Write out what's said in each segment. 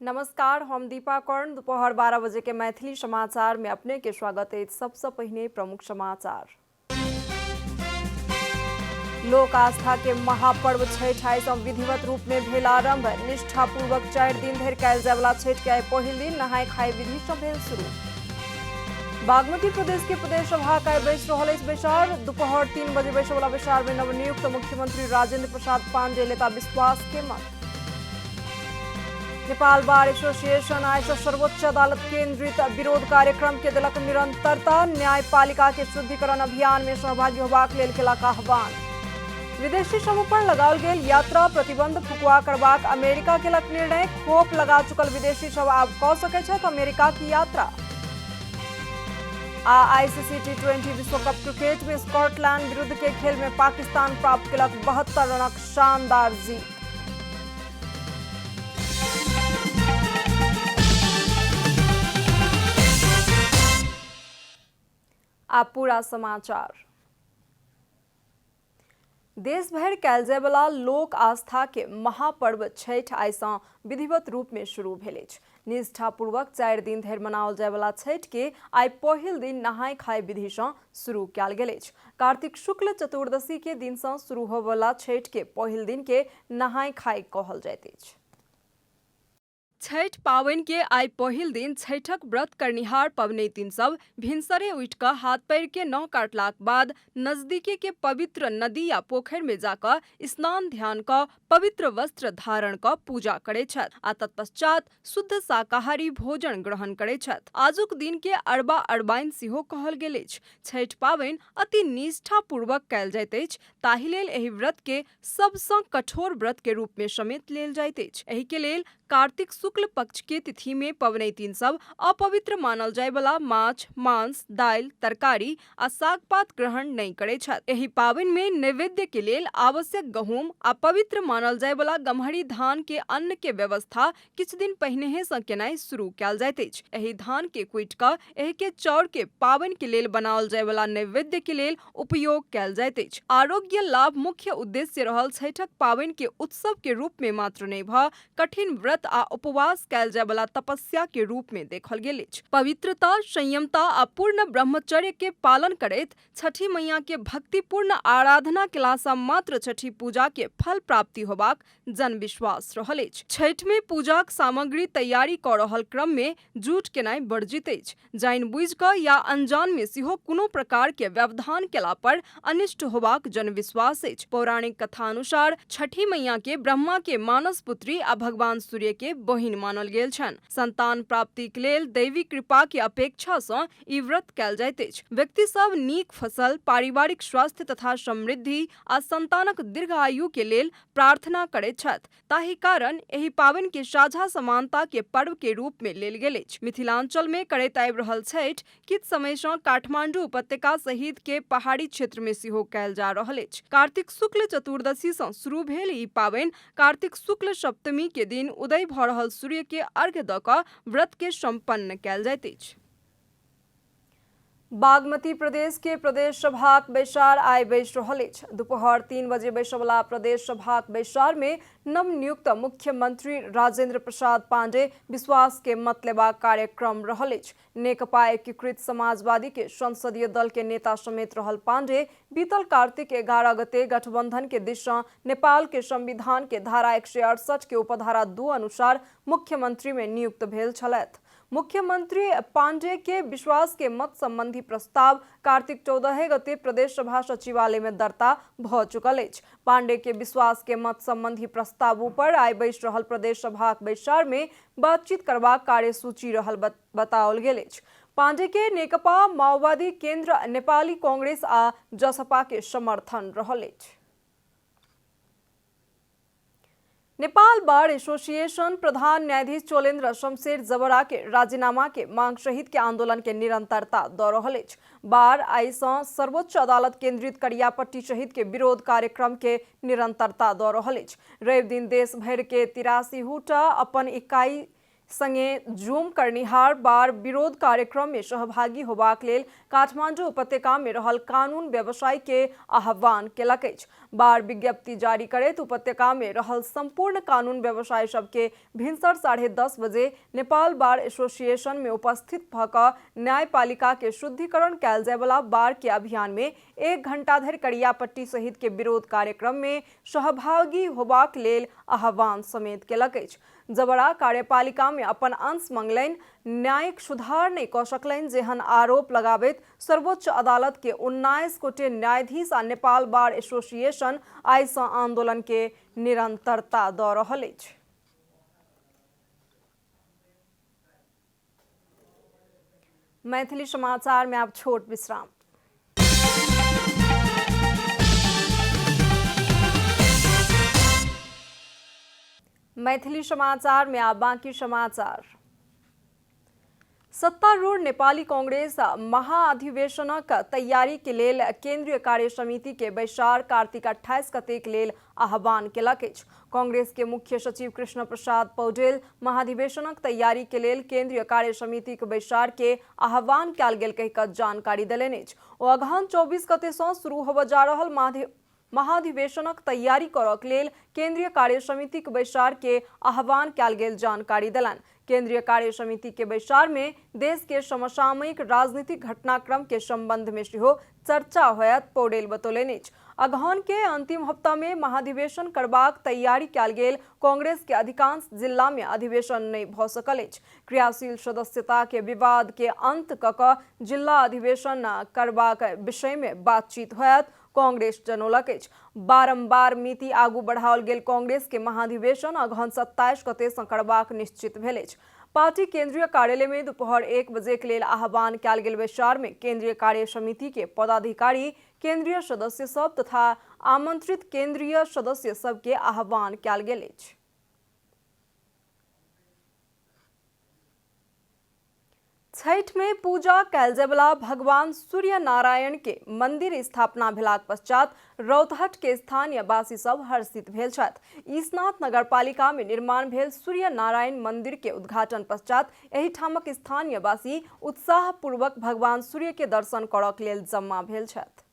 नमस्कार, हम दीपा कर्ण। दोपहर 12 बजे के मैथिली समाचार में अपने के स्वागत है। सबसे पहले प्रमुख समाचार। लोक आस्था के महापर्व छठ आइ विधिवत रूप में भेल आरंभ। निष्ठापूर्वक 4 दिन धरि कयल जाय वाला छठ के आइ पहिल दिन नहाय खाय विधि सँ भेल शुरू। बागमती प्रदेश के प्रदेश सभा का बैस रहल अछि बैसार। दोपहर 3 बजे बैसै वाला बैसार में नवनियुक्त मुख्यमंत्री राजेंद्र प्रसाद पांडे लेता विश्वास के मत। नेपाल बार एसोसिएशन आइ सर्वोच्च अदालत केंद्रित विरोध कार्यक्रम के देलक निरंतरता। न्यायपालिका के शुद्धिकरण अभियान में सहभागी होबाक लेल केलक आह्वान। विदेशी सभ पर लगाओल गेल यात्रा प्रतिबंध फुकवा करबाक अमेरिका केलक निर्णय। खोप लगा चुकल विदेशी सभ आब कऽ सकैत छथि अमेरिका की यात्रा। आईसीसी T20 विश्व कप क्रिकेट में स्कॉटलैंड विरुद्ध के खेल में पाकिस्तान प्राप्त केलक 72 रनक शानदार जीत। आप पूरा समाचार। देश भर कयल जाय वाला लोक आस्था के महापर्व छठ आइ सँ विधिवत रूप में शुरू भेल अछि। निष्ठापूर्वक 4 दिन धरि मनाओल जाय वाला छठ के आइ पहिल दिन नहाय खाय विधि सँ शुरू कयल गेल अछि। कार्तिक शुक्ल चतुर्दशी के दिन सँ शुरू होबय वाला छठ के पहिल दिन के नहाय खाय कहल जाइत अछि। छठ पावनि के आइ पहिल दिन छठक व्रत करनिहार पबनैतिन सब भिनसरे उठि कऽ हाथ पैर के नह काटलाक बाद नजदीकी के पवित्र नदी या पोखरि में जाकर स्नान ध्यान कऽ पवित्र वस्त्र धारण कऽ पूजा करैत छथि आ तत्पश्चात शुद्ध शाकाहारी भोजन ग्रहण करैत छथि। आजुक दिन के अरबा अरबाइन सेहो कहल गेल अछि। छठ पावनि अति निष्ठा पूर्वक कयल जाइत अछि, ताहि लेल एहि व्रत के सबसँ कठोर व्रत के रूप में समेत लेल जाइत अछि। एहि के लेल कार्तिक शुक्ल पक्ष के तिथि में पबनैतिन सब अपवित्र मानल जाय वाला माछ, मांस, दालि, तरकारी आ साग पात ग्रहण नहीं करे छथि। एहि पावनि में नैवेद्य के लेल आवश्यक गहूम आ पवित्र मानल जाय वाला गम्हरी धान के अन्न के व्यवस्था किछु दिन पहिनेहे सँ केनाइ शुरू कयल जाइत अछि। एहि धान के कुटि कऽ एहि के चाउर के पावनि के लेल बनाओल जाय वाला नैवेद्य के लेल उपयोग कयल जाइत अछि। आरोग्य लाभ मुख्य उद्देश्य रहल छठक पावनि के उत्सव के रूप में मात्र नहीं भऽ कठिन व्रत आ उपवास कयल जाय वाला तपस्या के रूप में देखल गेल अछि। पवित्रता, संयमता आ पूर्ण ब्रह्मचर्य के पालन करैत छठी मैया के भक्तिपूर्ण आराधना केला सँ मात्र छठी पूजा के फल प्राप्ति होबाक जन विश्वास रहल अछि। छठ में पूजाक सामग्री तैयारी कऽ रहल क्रम में जूठ केनाइ वर्जित अछि। जानि बुझि कऽ या अनजान में सेहो कोनो प्रकार के व्यवधान केला पर अनिष्ट होबाक जन विश्वास अछि। पौराणिक कथा अनुसार छठी मैया के ब्रह्मा के मानस पुत्री आ भगवान सूर्य के बहिन मानल गेल छनि। संतान प्राप्ति के लेल दैवी कृपा के अपेक्षा सँ ई व्रत कयल जाइत अछि। व्यक्ति सब नीक फसल, पारिवारिक स्वास्थ्य तथा समृद्धि आ संतानक दीर्घ आयु के लेल प्रार्थना करैत छथि। ताहि कारण एहि पावनि के साझा समानता के पर्व के रूप में लेल गेल अछि। मिथिलांचल में करैत आबि रहल छठि किछु समय सँ काठमांडू उपत्यका सहित के पहाड़ी क्षेत्र में सेहो कयल जा रहल अछि। कार्तिक शुक्ल चतुर्दशी सँ शुरू भेल ई पावनि कार्तिक शुक्ल सप्तमी के दिन उदय भऽ रहल सूर्य के अर्घ्य दऽ कऽ व्रत के संपन्न कयल जाइत अछि। बागमती प्रदेश के प्रदेश सभाक बैसार आइ बैस रहल अछि। दोपहर 3 बजे बैसै वाला प्रदेश सभाक बैसार में नवनियुक्त मुख्यमंत्री राजेंद्र प्रसाद पांडे विश्वास के मत लेबाक कार्यक्रम रहल अछि। नेकपा एकीकृत समाजवादी के संसदीय दल के नेता समेत रहल पांडे बीतल कार्तिक 11 गते गठबंधन के दिस सँ नेपाल के संविधान के धारा 168 के उपधारा 2 अनुसार मुख्यमंत्री में नियुक्त भेल छलथि। मुख्यमंत्री पांडे के विश्वास के मत संबंधी प्रस्ताव कार्तिक 14 गते प्रदेश सभा सचिवालय में दर्ता भऽ चुकल अछि। पांडे के विश्वास के मत संबंधी प्रस्ताव पर आइ बैस रहल प्रदेश सभाक बैसार में बातचीत करबाक कार्यसूची रहल बताओल गेल अछि। पांडे के नेकपा माओवादी केंद्र, नेपाली कांग्रेस आ जसपा के समर्थन रहल अछि। नेपाल बार एसोसिएशन प्रधान न्यायाधीश चोलेन्द्र शमशेर जबरा के राजीनामा के मांग सहित के आंदोलन के निरंतरता दऽ रहल अछि। बार आइ सँ सर्वोच्च अदालत केंद्रित करियापट्टी सहित के विरोध कार्यक्रम के निरंतरता दऽ रहल अछि। रवि दिन देश भर के 83 हुटा अपन इकाई संगे जूम करनिहार बार विरोध कार्यक्रम में सहभागी होबाक लेल काठमांडू उपत्यका में रहल कानून व्यवसायी के आह्वान केलक अछि। बार विज्ञप्ति जारी करैत उपत्यका में रहल संपूर्ण कानून व्यवसायी सबके भिनसर 10:30 बजे नेपाल बार एसोसिएशन में उपस्थित भ क न्यायपालिका के शुद्धिकरण कयल जाय वाला बार के अभियान में 1 घंटा धरि करियापट्टी सहित के विरोध कार्यक्रम में सहभागी होबाक लेल आह्वान समेत केलक अछि। जबरा कार्यपालिका में अपन अंश मंगलनि, न्यायिक सुधार नहीं क सकलनि जेहन आरोप लगाबैत सर्वोच्च अदालत के 19 गोटे न्यायाधीश आ नेपाल बार एसोसिएशन आइ सँ आंदोलन के निरंतरता द रहल अछि। मैथिली समाचार में अब छोट विश्राम। मैथिली समाचार में अब बाकी समाचार। सत्तारूढ़ नेपाली कांग्रेस महाधिवेशनक तैयारी के लेल केंद्रीय कार्य समिति के बैसार कार्तिक 28 गते के लेल आह्वान केलक अछि। कांग्रेस के मुख्य सचिव कृष्ण प्रसाद पौडेल महाधिवेशनक तैयारी के लेल केंद्रीय कार्य समिति के बैसार के आह्वान कयल गेल कहि कऽ जानकारी देलनि अछि। ओ अगहन 24 गते सँ शुरू होबय जा रहल महाधिवेशनक तैयारी करक लेल केंद्रीय कार्य समिति के बैसार के आह्वान कयल गेल जानकारी देलनि। केंद्रीय कार्य समिति के बैसार में देश के समसामयिक राजनीतिक घटनाक्रम के संबंध में सेहो चर्चा होयत, पौडेल बतौलनि अछि। अगहन के अंतिम हफ्ता में महाधिवेशन करबाक तैयारी कयल गेल कांग्रेस के अधिकांश जिला में अधिवेशन नहीं भ सकल अछि। क्रियाशील सदस्यता के विवाद के अंत क क जिला अधिवेशन करबाक विषय में बातचीत होयत, कांग्रेस जनौलक अछि। बारंबार मिति आगू बढ़ाओल गेल कांग्रेस के महाधिवेशन अगहन 27 गते सँ करबाक निश्चित भेल अछि। पार्टी केंद्रीय कार्यालय में दोपहर 1 बजे के लेल आह्वान कयल गेल बैसार में केंद्रीय कार्य समिति के पदाधिकारी, केंद्रीय सदस्य सब तथा आमंत्रित केंद्रीय सदस्य सब के आह्वान कयल गेल अछि। छठ में पूजा कयल जाय वाला भगवान सूर्य नारायण के मंदिर स्थापना भेलाक पश्चात रौतहट के स्थानीय वासी सब हर्षित भेल छथि। ईसनाथ नगरपालिका में निर्माण भेल सूर्य नारायण मंदिर के उद्घाटन पश्चात एही ठामक स्थानीय वासी उत्साह पूर्वक भगवान सूर्य के दर्शन करक लेल जम्मा भेल छथि।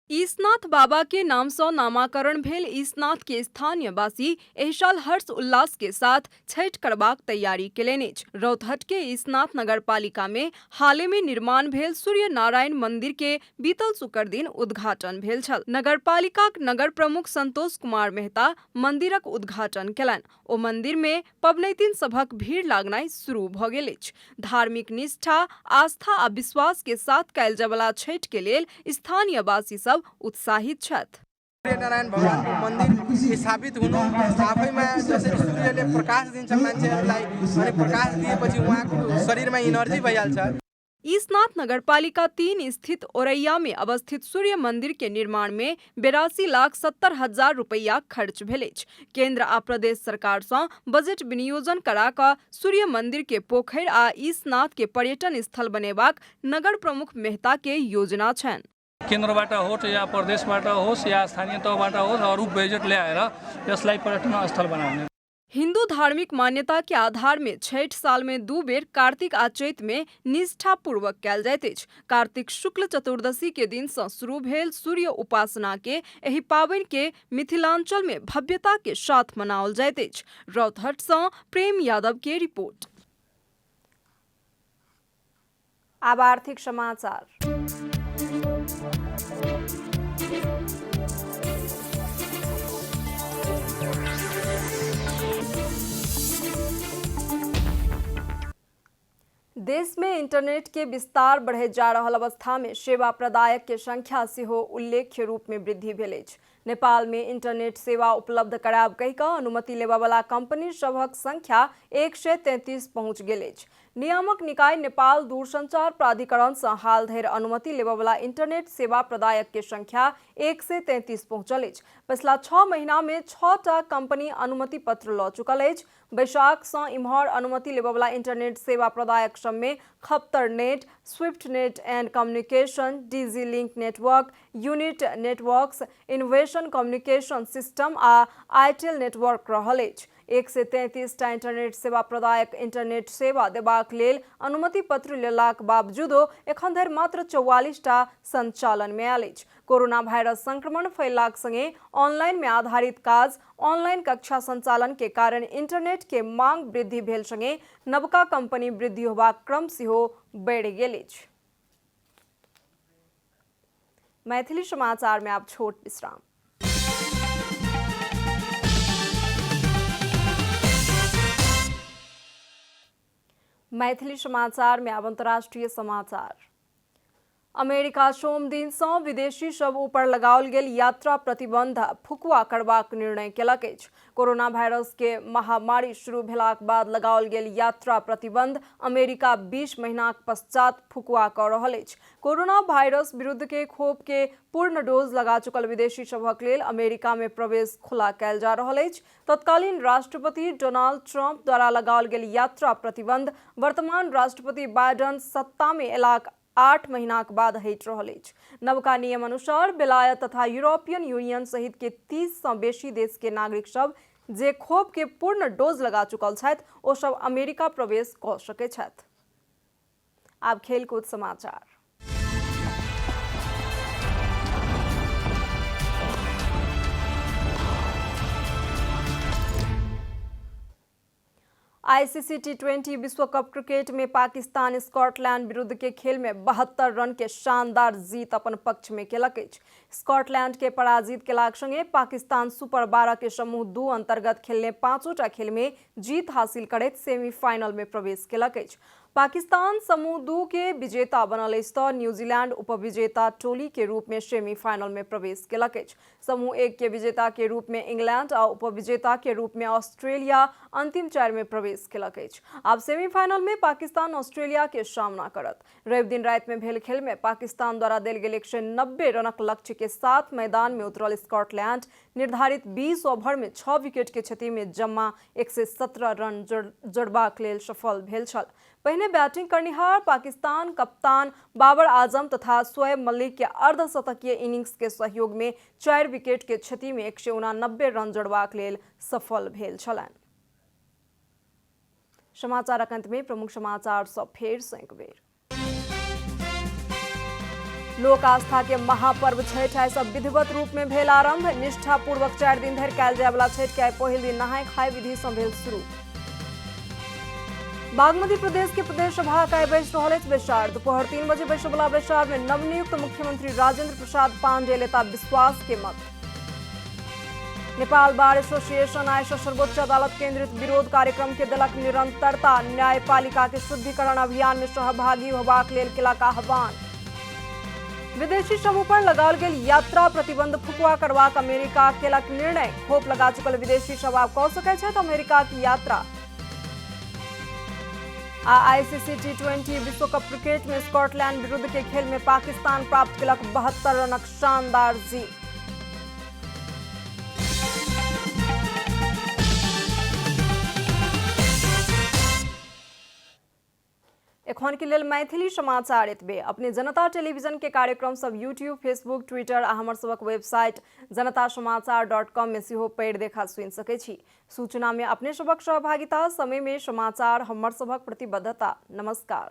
ईसनाथ बाबा के नाम से नामाकरण भेल ईसनाथ के स्थानीय वासी एहि साल हर्ष उल्लास के साथ छठ करबाक तैयारी केलनि अछि। रौतहट के ईसनाथ नगरपालिका में हाले में निर्माण भेल सूर्य नारायण मंदिर के बीतल शुक्र दिन उद्घाटन भेल छल। नगरपालिकाक नगर प्रमुख संतोष कुमार मेहता मंदिरक उद्घाटन केलनि। ओ मंदिर में पबनैतिन सभक भीड़ लागनाइ शुरू भ गेल अछि। धार्मिक निष्ठा, आस्था आ विश्वास के साथ कयल जाय वाला छठ के लेल स्थानीय वासी सब उत्साहित छथि। सूर्य नारायण भगवान को मंदिर स्थापित हुनु आफैमा जसरी सूर्यले प्रकाश दिन्छ मान्छेहरूलाई अनि प्रकाश दिएपछि उहाँको शरीरमा एनर्जी भइहाल्छ। ईसनाथ नगरपालिका 3 स्थित ओरैया में अवस्थित सूर्य मंदिर के निर्माण में 82,70,000 रुपया खर्च भेल अछि। केंद्र आ प्रदेश सरकार सँ बजट विनियोजन करा कऽ सूर्य मंदिर के पोखरि आ ईसनाथ के पर्यटन स्थल बनेबाक नगर प्रमुख मेहता के योजना छन्। केन्द्रबाट होस् या प्रदेशबाट होस् या स्थानीय तहबाट होस् अरू बजेट ल्याएर यसलाई पर्यटन स्थल बनाउने। हिंदू धार्मिक मान्यता के आधार में छठ साल में 2 बेर कार्तिक आ चैत में निष्ठा पूर्वक कयल जाइत अछि। कार्तिक शुक्ल चतुर्दशी के दिन से शुरू भेल सूर्य उपासना के एहि पावनि के मिथिलांचल में भव्यता के साथ मनाओल जाइत अछि। रौतहट से प्रेम यादव के रिपोर्ट। अब आर्थिक समाचार। देश में इंटरनेट के विस्तार बढ़े जा रहल अवस्था में सेवा प्रदायक के संख्या सेहो उल्लेख्य रूप में वृद्धि भेल अछि। नेपाल में इंटरनेट सेवा उपलब्ध कराब कहि कऽ अनुमति लेबा वाला कंपनी सभक संख्या 133 पहुंच गेल अछि। नियामक निकाय नेपाल दूरसंचार प्राधिकरण सँ हाल धरि अनुमति लेबा वाला इंटरनेट सेवा प्रदायक के संख्या 133 पहुंचल अछि। पिछला 6 महीना में 6 टा कंपनी अनुमति पत्र लऽ चुकल अछि। बैसाख सँ इम्हर अनुमति लेबा वाला इंटरनेट सेवा प्रदायक सब में खप्तर net, swift net and communication, DG link network, unit networks, innovation communication system आ आईटेल नेटवर्क रहल अछि। 133टा इंटरनेट सेवा प्रदायक इंटरनेट सेवा देबाक लेल अनुमति पत्र लेलाक बावजूदो एखन धरि मात्र 44टा संचालन में आयल अछि। कोरोना भाइरस संक्रमण फैललाक संगे ऑनलाइन में आधारित काज, ऑनलाइन कक्षा संचालन के कारण इंटरनेट के मांग वृद्धि भेल संगे नवका कंपनी वृद्धि होबाक क्रम सेहो बढ़ि गेल अछि। मैथिली समाचार में आप छोट विश्राम। मैथिली समाचार में अब अंतर्राष्ट्रीय समाचार। अमेरिका सोम दिन से विदेशी सब ऊपर लगाओल गेल यात्रा प्रतिबंध फुकुआ करबाक निर्णय केलक अछि। कोरोना वायरस के महामारी शुरू भेलाक बाद लगाओल गेल यात्रा प्रतिबंध अमेरिका 20 महीनाक पश्चात फुकुआ कऽ रहल अछि। कोरोना वायरस विरुद्ध के खोप के पूर्ण डोज लगा चुकल विदेशी सभक लेल अमेरिका में प्रवेश खुला कयल जा रहल अछि। तत्कालीन राष्ट्रपति डोनाल्ड ट्रंप द्वारा लगाओल गेल यात्रा प्रतिबंध वर्तमान राष्ट्रपति बाइडन सत्ता में एलाक 8 महीनाक बाद हटि रहल अछि। नवका नियम अनुसार बेलायत तथा यूरोपियन यूनियन सहित के 30 सँ बेसी देश के नागरिक सब जे खोप के पूर्ण डोज लगा चुकल छथि ओ सब अमेरिका प्रवेश कऽ सकैत छथि। आब खेलकूद समाचार। आईसीसी टी20 विश्व कप क्रिकेट में पाकिस्तान स्कॉटलैंड विरुद्ध के खेल में 72 रन के शानदार जीत अपन पक्ष में केलक अछि। स्कॉटलैंड के पराजित केलाक संगे पाकिस्तान सुपर 12 के समूह 2 अंतर्गत खेलने 5टा खेल में जीत हासिल करैत सेमीफाइनल में प्रवेश केलक अछि। पाकिस्तान समूह 2 के विजेता बनल अछि तऽ न्यूजीलैंड उपविजेता टोली के रूप में सेमीफाइनल में प्रवेश केलक अछि। समूह 1 के विजेता के रूप में इंग्लैंड और उपविजेता के रूप में ऑस्ट्रेलिया अंतिम 4 में प्रवेश केलक अछि। आब सेमीफाइनल में पाकिस्तान ऑस्ट्रेलिया के सामना करत। रवि दिन रात में भेल खेल में पाकिस्तान द्वारा देल गेल 190 रनक लक्ष्य के साथ मैदान में उतरल स्कॉटलैंड निर्धारित 20 ओवर में 6 विकेट के क्षति में जम्मा 117 रन जोड़बाक लेल सफल भेल छल। पहिने बैटिंग करनिहार पाकिस्तान कप्तान बाबर आजम तथा शोएब मलिक के अर्धशतकीय इनिंग्स के सहयोग में 4 विकेट के क्षति में 189 रन जोड़बाक लेल सफल भेल छलनि। समाचारक अंत में प्रमुख समाचार सब फेर सँ एक बेर। लोक आस्था के महापर्व छठ आइ सब विधिवत रूप में भेल आरंभ। निष्ठापूर्वक 4 दिन धरि कयल जाय वाला छठ के आइ पहिल दिन नहाय खाय विधि सँ भेल शुरू। बागमती प्रदेश के प्रदेश सभा का बैस रहल अछि बैसार। दोपहर 3 बजे बैसै वाला बैसार में नवनियुक्त मुख्यमंत्री राजेंद्र प्रसाद पांडेय लेता विश्वास के मत। नेपाल बार एसोसिएशन आइ सँ सर्वोच्च अदालत केंद्रित विरोध कार्यक्रम के देलक निरंतरता। न्यायपालिका के शुद्धिकरण अभियान में सहभागी होबाक लेल केलक आह्वान। विदेशी समूह पर लगाओल गेल यात्रा प्रतिबंध फुकुआ करबाक अमेरिका केलक निर्णय। खोप लगा चुकल विदेशी सब आब कऽ सकैत छथि अमेरिका की यात्रा। आईसीसी टी20 विश्व कप क्रिकेट में स्कॉटलैंड विरुद्ध के खेल में पाकिस्तान प्राप्त केलक 72 रनक शानदार जीत। एखन के लेल मैथिली समाचार एतबे। अपने जनता टेलीविजन के कार्यक्रम सब यूट्यूब, फेसबुक, ट्विटर आ हमर सबक वेबसाइट janatasamaachar.com में सेहो पढ़ि देखा सुनि सकै छी। सूचना में अपने सबक सहभागिता, समय में समाचार हमर सबक प्रतिबद्धता। नमस्कार।